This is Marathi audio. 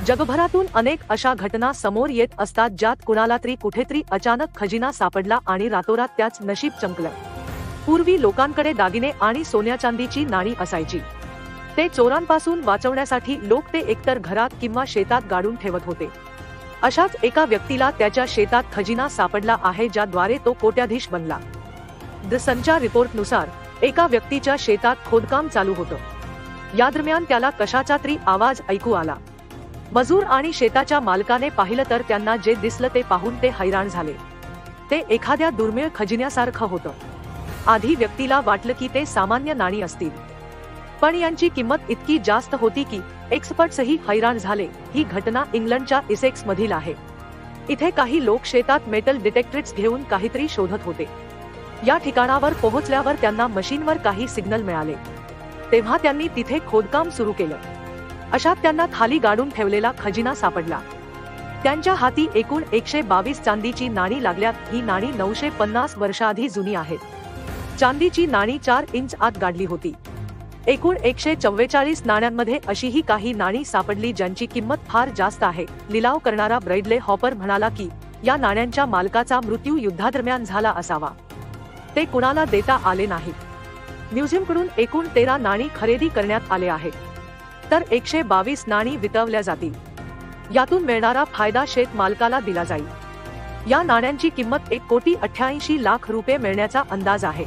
जगभरातून अनेक अशा घटना समोर येत असतात ज्यात कुणाला तरी कुठेतरी अचानक खजिना सापडला आणि रातोरात त्याच नशीब चमकलं। पूर्वी लोकांकडे दागिने आणि सोन्या चांदीची नाणी असायची। ते चोरांपासून वाचवण्यासाठी लोक ते एकतर घरात किंवा शेतात गाडून ठेवत होते। अशाच एका व्यक्तीला त्याच्या शेतात खजिना सापडला आहे, ज्याद्वारे तो कोट्याधीश बनला। द सनच्या रिपोर्टनुसार एका व्यक्तीच्या शेतात खोदकाम चालू होतं। या दरम्यान त्याला कशाचा तरी आवाज ऐकू आला। मजूर आणि शेताच्या मालकाने पाहिलं तर त्यांना जे दिसलं ते पाहून ते हैराण झाले। ते एखाद्या दुर्मिळ खजिन्यासारखं होतं। आधी व्यक्तीला वाटलं की ते सामान्य नाणी असतील, पण यांची किंमत इतकी जास्त होती की एक्सपर्ट्सही हैराण झाले। ही घटना इंग्लंडच्या इसेक्स मधील आहे। इथे काही लोक शेतात मेटल डिटेक्टर्स घेऊन काहीतरी शोधत होते। या ठिकाणावर पोहोचल्यावर त्यांना मशीनवर काही सिग्नल मिळाले, तेव्हा त्यांनी तिथे खोदकाम सुरू केलं। अशात त्यांना खाली गाडून ठेवलेला खजिना सापडला। त्यांच्या हाती एकूण 122 चांदीची नाणी लागल्यात। ही नाणी 950 वर्षाआधी जुनी आहेत। चांदीची नाणी 4 इंच आत गाडली होती। एकूण 144 नाण्यांमध्ये अशीही काही नाणी सापडली ज्यांची किंमत फार जास्त आहे। लिलाव करणारा ब्रॅडले हॉपर म्हणाला की या नाण्यांच्या मालकाचा मृत्यू युद्धादरम्यान झाला असावा, ते कुणाला देता आले नाहीत। म्युझियमकडून एकूण 13 नाणी खरेदी करण्यात आले आहेत, तर 122 नाणी वितळवल्या जातील। यातून मिळणारा फायदा शेत मालकाला दिला जाईल। या नाण्यांची किंमत 1,88,00,000 रुपये मिळण्याचा अंदाज आहे।